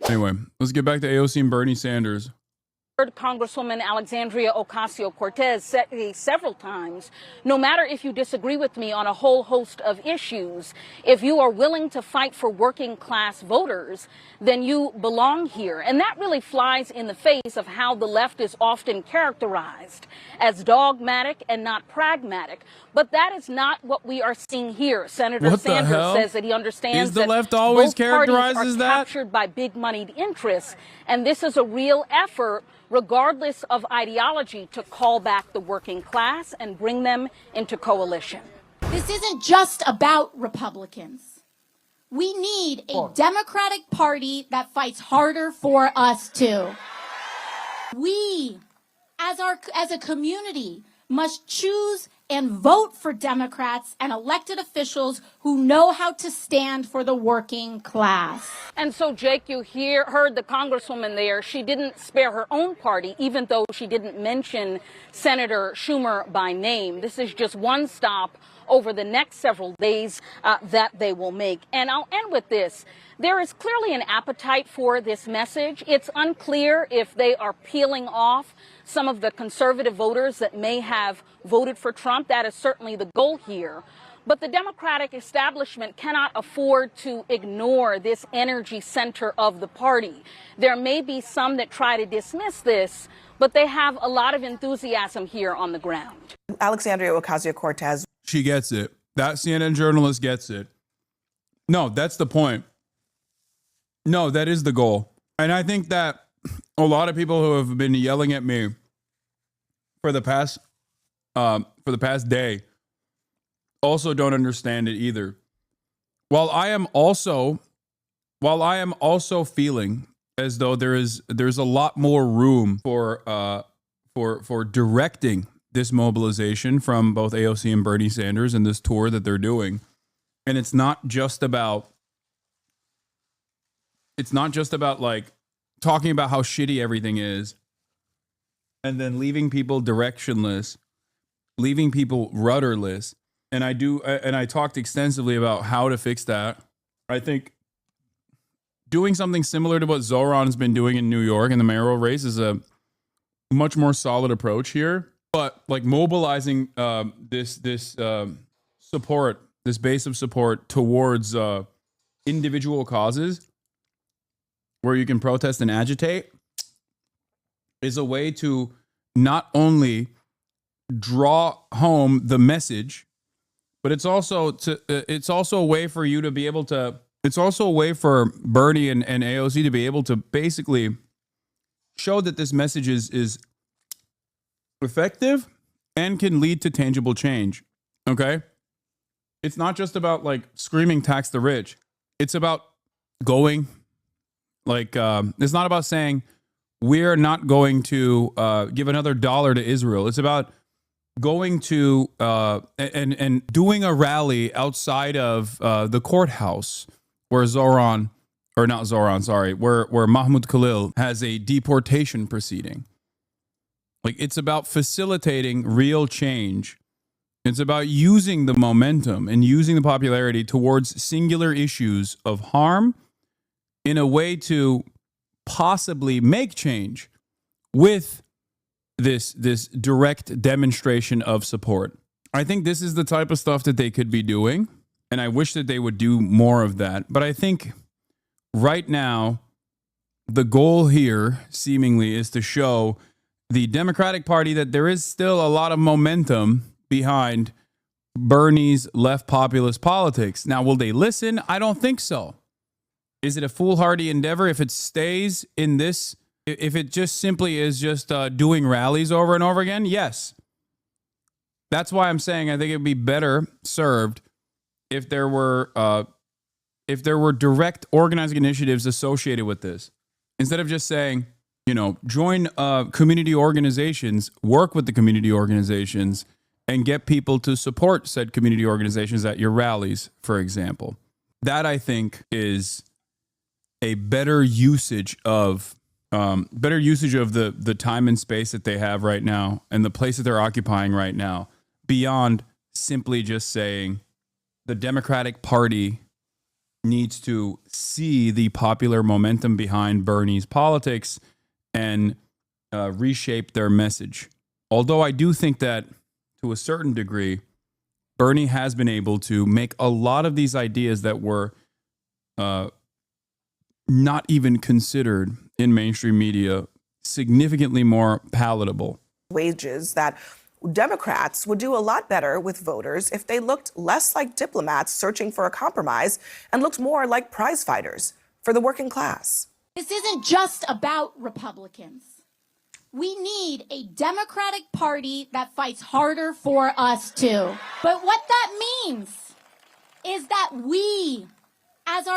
Anyway, let's get back to AOC and Bernie Sanders. Congresswoman Alexandria Ocasio-Cortez say several times, no matter if you disagree with me on a whole host of issues, if you are willing to fight for working class voters, then you belong here. And that really flies in the face of how the left is often characterized as dogmatic and not pragmatic. But that is not what we are seeing here. Senator Sanders says that he understands the that left always both parties characterizes are that? captured by big moneyed interests. And this is a real effort, regardless of ideology, to call back the working class and bring them into coalition. This isn't just about Republicans. We need a Democratic Party that fights harder for us too. We, as a community, must choose and vote for Democrats and elected officials who know how to stand for the working class. And so, Jake, you heard the Congresswoman there. She didn't spare her own party, even though she didn't mention Senator Schumer by name. This is just one stop over the next several days that they will make. And I'll end with this. There is clearly an appetite for this message. It's unclear if they are peeling off some of the conservative voters that may have voted for Trump. That is certainly the goal here. But the Democratic establishment cannot afford to ignore this energy center of the party. There may be some that try to dismiss this, but they have a lot of enthusiasm here on the ground. Alexandria Ocasio-Cortez. She gets it. That CNN journalist gets it. No, that's the point. No, that is the goal. And I think that a lot of people who have been yelling at me for the past day also don't understand it either. While I am also feeling as though there's a lot more room for directing this mobilization from both AOC and Bernie Sanders and this tour that they're doing. And it's not just about like talking about how shitty everything is and then leaving people directionless, leaving people rudderless. And I talked extensively about how to fix that. I think doing something similar to what Zoran's been doing in New York in the mayoral race is a much more solid approach here. But like mobilizing this support, this base of support towards individual causes where you can protest and agitate is a way to not only draw home the message, but it's also a way for you to be able to. It's also a way for Bernie and AOC to be able to basically show that this message is effective and can lead to tangible change. Okay? It's not just about like screaming tax the rich. It's about going like it's not about saying we're not going to give another dollar to Israel. It's about going to and doing a rally outside of the courthouse where where Mahmoud Khalil has a deportation proceeding. Like, it's about facilitating real change. It's about using the momentum and using the popularity towards singular issues of harm in a way to possibly make change with this direct demonstration of support. I think this is the type of stuff that they could be doing, and I wish that they would do more of that. But I think right now, the goal here seemingly is to show the Democratic Party that there is still a lot of momentum behind Bernie's left populist politics. Now, will they listen? I don't think so. Is it a foolhardy endeavor if it stays in this? If it just simply is just doing rallies over and over again? Yes. That's why I'm saying I think it would be better served if there were direct organizing initiatives associated with this. Instead of just saying, join community organizations, work with the community organizations, and get people to support said community organizations at your rallies, for example. That, I think, is a better usage of the time and space that they have right now and the place that they're occupying right now, beyond simply just saying the Democratic Party needs to see the popular momentum behind Bernie's politics and reshape their message. Although I do think that to a certain degree, Bernie has been able to make a lot of these ideas that were not even considered in mainstream media significantly more palatable. Wages that Democrats would do a lot better with voters if they looked less like diplomats searching for a compromise and looked more like prize fighters for the working class. This isn't just about Republicans. We need a Democratic Party that fights harder for us too. But what that means is that we, as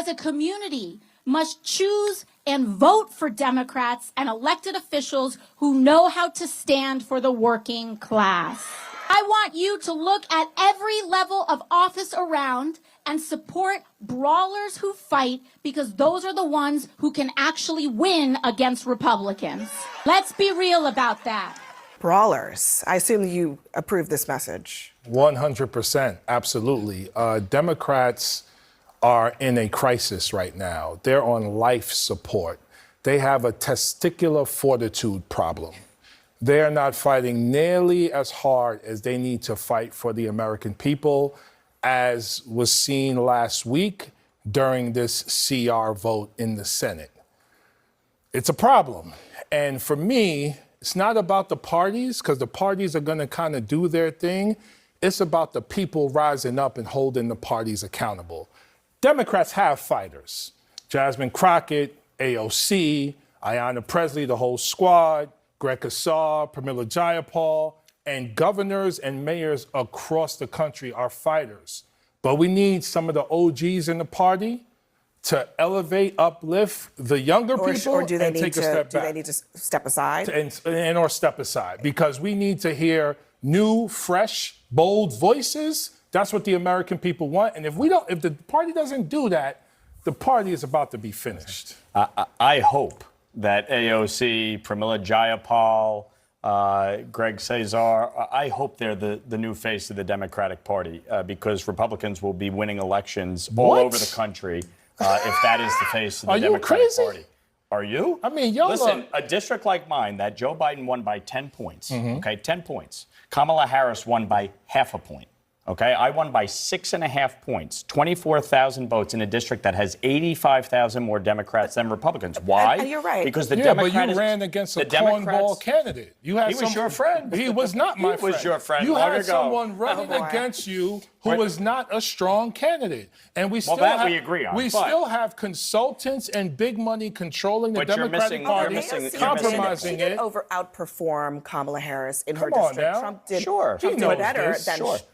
a community, must choose and vote for Democrats and elected officials who know how to stand for the working class. I want you to look at every level of office around and support brawlers who fight, because those are the ones who can actually win against Republicans. Let's be real about that. Brawlers. I assume you approve this message. 100%. Absolutely. Democrats are in a crisis right now. They're on life support. They have a testicular fortitude problem. They are not fighting nearly as hard as they need to fight for the American people, as was seen last week during this CR vote in the Senate. It's a problem. And for me, it's not about the parties, because the parties are going to kind of do their thing. It's about the people rising up and holding the parties accountable. Democrats have fighters. Jasmine Crockett, AOC, Ayanna Pressley, the whole squad, Greg Casar, Pramila Jayapal, and governors and mayors across the country are fighters. But we need some of the OGs in the party to elevate, uplift the younger people or do they and need take a step back. Do they need to step aside? Or step aside, because we need to hear new, fresh, bold voices. That's what the American people want. And if the party doesn't do that, the party is about to be finished. I hope that AOC, Pramila Jayapal, Greg Casar, I hope they're the new face of the Democratic Party, because Republicans will be winning elections all over the country if that is the face of the Democratic Party. Are you? I mean, y'all listen, a district like mine that Joe Biden won by 10 points, okay, 10 points. Kamala Harris won by half a point. Okay, I won by 6.5 points, 24,000 votes in a district that has 85,000 more Democrats than Republicans. Why? And you're right. Because the but you ran against a cornball candidate. You had he was your friend. He was not my friend. He was your friend. You long had ago. someone running against you who was not a strong candidate. And we still that have, we agree on. We still have consultants and big money controlling the Democratic Party, compromising She did outperform Kamala Harris in her Come on district. now. Trump did, Sure. Trump did better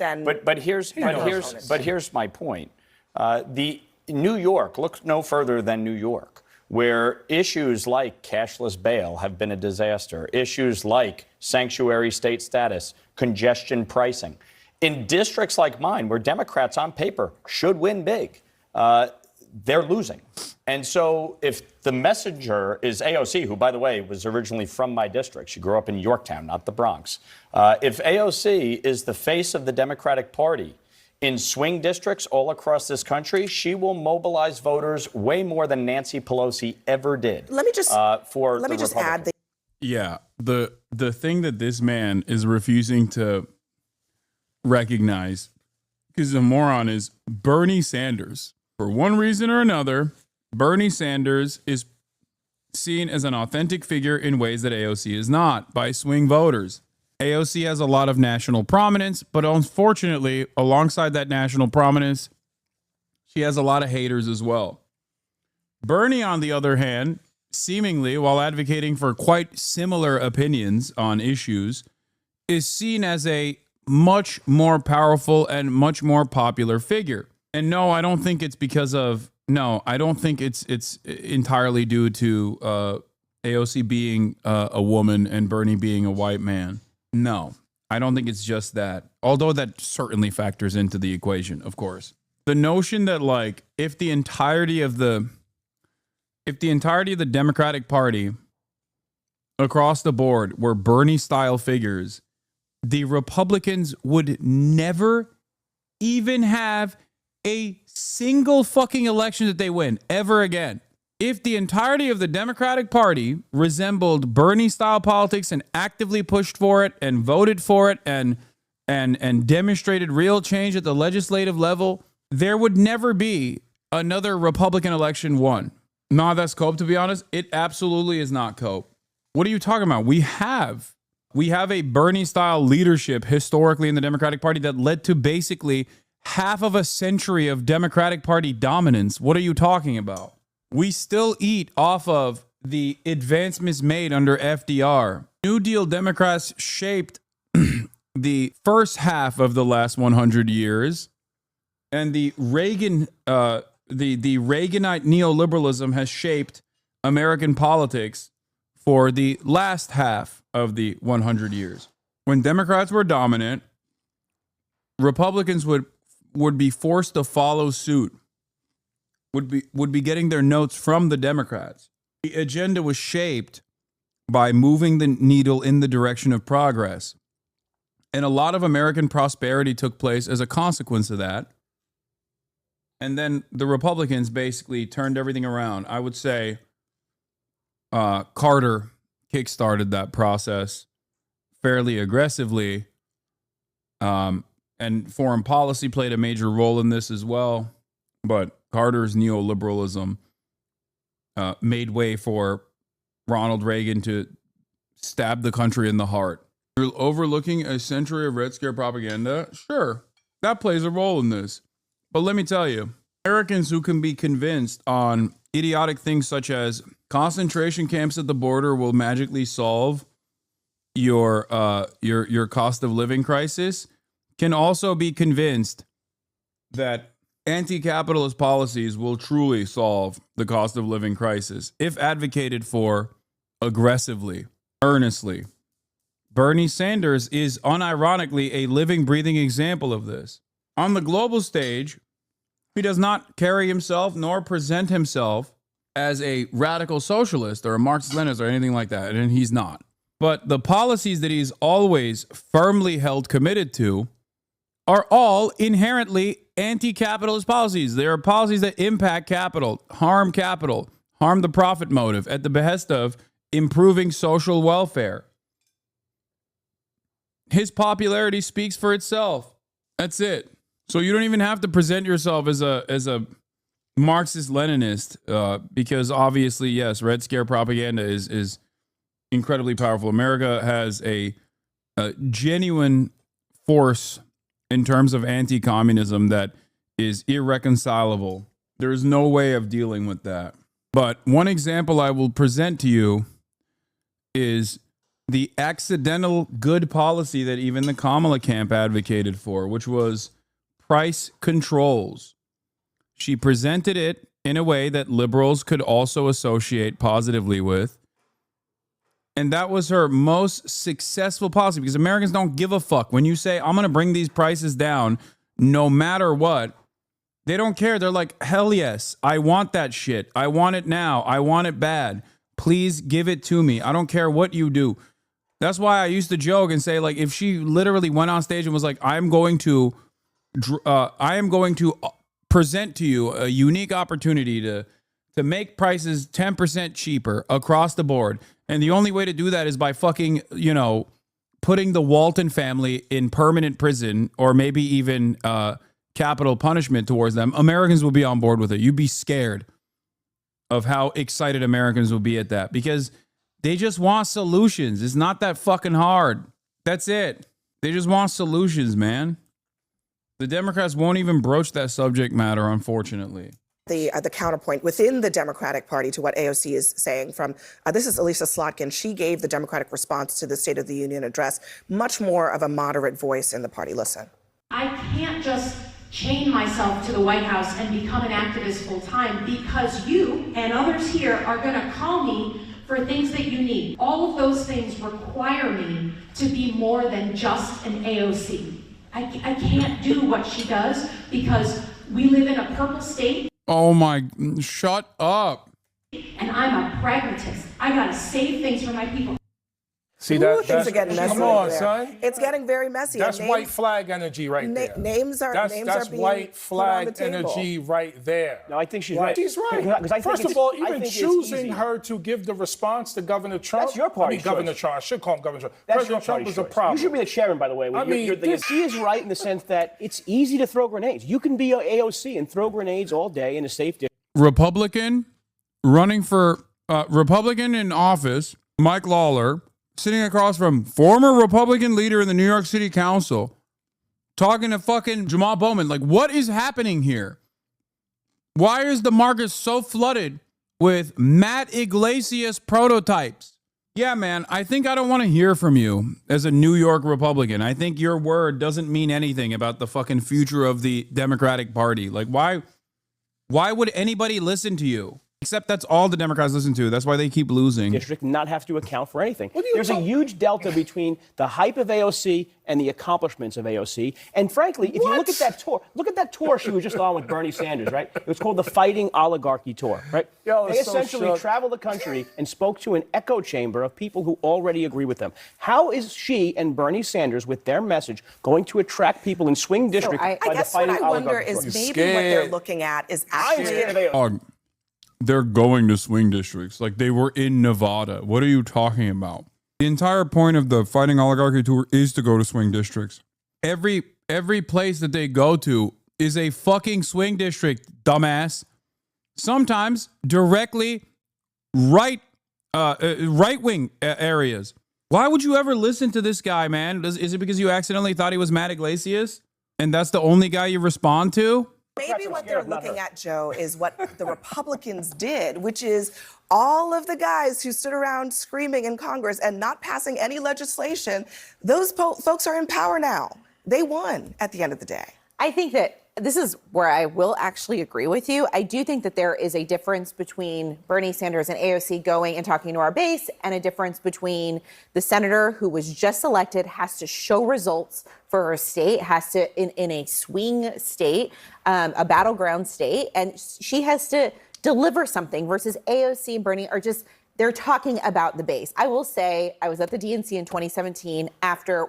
than But here's my point. The New York, look no further than New York, where issues like cashless bail have been a disaster, issues like sanctuary state status, congestion pricing. In districts like mine, where Democrats on paper should win big, they're losing. And so if the messenger is AOC, who, by the way, was originally from my district, she grew up in Yorktown, not the Bronx. If AOC is the face of the Democratic Party in swing districts all across this country, she will mobilize voters way more than Nancy Pelosi ever did. Let me just add that. Yeah, the thing that this man is refusing to recognize, because he's a moron, is Bernie Sanders. For one reason or another, Bernie Sanders is seen as an authentic figure in ways that AOC is not by swing voters. AOC has a lot of national prominence, but unfortunately, alongside that national prominence, she has a lot of haters as well. Bernie, on the other hand, seemingly, while advocating for quite similar opinions on issues, is seen as a much more powerful and much more popular figure. And no, I don't think it's I don't think it's entirely due to AOC being a woman and Bernie being a white man. No, I don't think it's just that. Although that certainly factors into the equation, of course. The notion that, like, if the entirety of the Democratic Party across the board were Bernie-style figures, the Republicans would never even have a single fucking election that they win ever again. If the entirety of the Democratic Party resembled Bernie-style politics and actively pushed for it and voted for it and demonstrated real change at the legislative level, there would never be another Republican election won. Nah, that's cope, to be honest. It absolutely is not cope. What are you talking about? We have a Bernie-style leadership historically in the Democratic Party that led to basically half of a century of Democratic Party dominance. What are you talking about? We still eat off of the advancements made under FDR. New Deal Democrats shaped the first half of the last 100 years, and the Reaganite neoliberalism has shaped American politics for the last half of the 100 years. When Democrats were dominant, Republicans would be forced to follow suit. Would be getting their notes from the Democrats. The agenda was shaped by moving the needle in the direction of progress. And a lot of American prosperity took place as a consequence of that. And then the Republicans basically turned everything around. I would say Carter kickstarted that process fairly aggressively. And foreign policy played a major role in this as well. But Carter's neoliberalism made way for Ronald Reagan to stab the country in the heart. You're overlooking a century of Red Scare propaganda? Sure, that plays a role in this. But let me tell you, Americans who can be convinced on idiotic things such as concentration camps at the border will magically solve your cost of living crisis can also be convinced that anti-capitalist policies will truly solve the cost of living crisis if advocated for aggressively, earnestly. Bernie Sanders is unironically a living, breathing example of this. On the global stage, he does not carry himself nor present himself as a radical socialist or a Marxist-Leninist or anything like that, and he's not. But the policies that he's always firmly held committed to are all inherently anti-capitalist policies. They are policies that impact capital, harm the profit motive at the behest of improving social welfare. His popularity speaks for itself. That's it. So you don't even have to present yourself as a Marxist-Leninist because obviously, yes, Red Scare propaganda is incredibly powerful. America has a genuine force in terms of anti-communism that is irreconcilable. There's no way of dealing with that. But one example I will present to you is the accidental good policy that even the Kamala camp advocated for, which was price controls. She presented it in a way that liberals could also associate positively with. And that was her most successful policy because Americans don't give a fuck. When you say, I'm going to bring these prices down no matter what, they don't care. They're like, hell yes, I want that shit. I want it now. I want it bad. Please give it to me. I don't care what you do. That's why I used to joke and say, like, if she literally went on stage and was like, I am going to present to you a unique opportunity to make prices 10% cheaper across the board. And the only way to do that is by fucking, putting the Walton family in permanent prison or maybe even capital punishment towards them. Americans will be on board with it. You'd be scared of how excited Americans will be at that because they just want solutions. It's not that fucking hard. That's it. They just want solutions, man. The Democrats won't even broach that subject matter, unfortunately. The counterpoint within the Democratic Party to what AOC is saying from, this is Elisa Slotkin. She gave the Democratic response to the State of the Union address much more of a moderate voice in the party. Listen. I can't just chain myself to the White House and become an activist full time because you and others here are going to call me for things that you need. All of those things require me to be more than just an AOC. I can't do what she does because we live in a purple state. Oh my, shut up. And I'm a pragmatist. I gotta save things for my people. See Ooh, things are getting messy. Come on, there. son. It's getting very messy. That's And white flag energy right there. Names are that's being white put on the flag table. energy right there. No, I think she's right. She's right. 'Cause I think First it's- of all, I even think it's choosing easy. her to give the response to Governor Trump. That's your party's Governor choice. Trump. I should call him Governor Trump. That's President your Trump party's was a choice. problem. You should be the chairman, by the way. I mean, she is right in the sense that it's easy to throw grenades. You can be AOC and throw grenades all day in a safe district. Republican running for Republican in office, Mike Lawler, sitting across from former Republican leader in the New York City Council, talking to fucking Jamal Bowman. Like, what is happening here? Why is the market so flooded with Matt Iglesias prototypes? Yeah, man, I think I don't want to hear from you as a New York Republican. I think your word doesn't mean anything about the fucking future of the Democratic Party. Like, why would anybody listen to you? Except that's all the Democrats listen to. That's why they keep losing. District not have to account for anything. There's a huge delta between the hype of AOC and the accomplishments of AOC. And frankly, if you look at that tour she was just on with Bernie Sanders, right? It was called the Fighting Oligarchy Tour, right? Yo, they it's so essentially shook. traveled the country and spoke to an echo chamber of people who already agree with them. How is she and Bernie Sanders, with their message, going to attract people in swing districts I by the guess what Fighting I wonder Oligarchy is Tour? maybe what they're looking at is I'm scared of actually. AOC. They're going to swing districts. Like, they were in Nevada. What are you talking about? The entire point of the Fighting Oligarchy Tour is to go to swing districts. Every place that they go to is a fucking swing district, dumbass. Sometimes directly right-wing areas. Why would you ever listen to this guy, man? Is it because you accidentally thought he was Matt Iglesias? And that's the only guy you respond to? Maybe what they're looking at, Joe, is what the Republicans did, which is all of the guys who stood around screaming in Congress and not passing any legislation, those folks are in power now. They won at the end of the day. I think that this is where I will actually agree with you. I do think that there is a difference between Bernie Sanders and AOC going and talking to our base, and a difference between the senator who was just elected, has to show results for her state, has to, in a swing state, a battleground state, and she has to deliver something, versus AOC and Bernie are just, they're talking about the base. I will say, I was at the DNC in 2017 after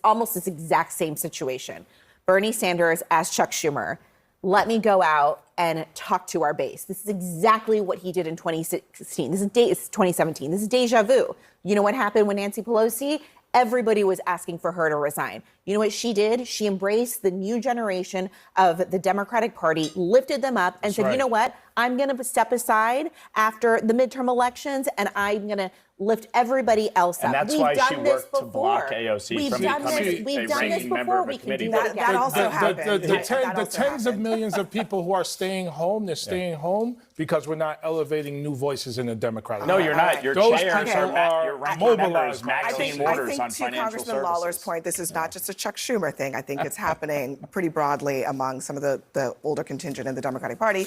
almost this exact same situation. Bernie Sanders asked Chuck Schumer, let me go out and talk to our base. This is exactly what he did in 2016. This is 2017. This is deja vu. You know what happened when Nancy Pelosi? Everybody was asking for her to resign. You know what she did? She embraced the new generation of the Democratic Party, lifted them up, and said, you know what? I'm going to step aside after the midterm elections, and I'm going to lift everybody else up. And that's why she worked to block AOC from becoming a ranking member of a committee. That also happened. The tens of millions of people who are staying home, they're staying home because we're not elevating new voices in the Democratic No, Party. you're not. Your Those chairs people are your ranking mobilized. members, I Maxine think Waters on to financial Congressman services. Lawler's point, this is not just a Chuck Schumer thing. I think it's happening pretty broadly among some of the older contingent in the Democratic Party.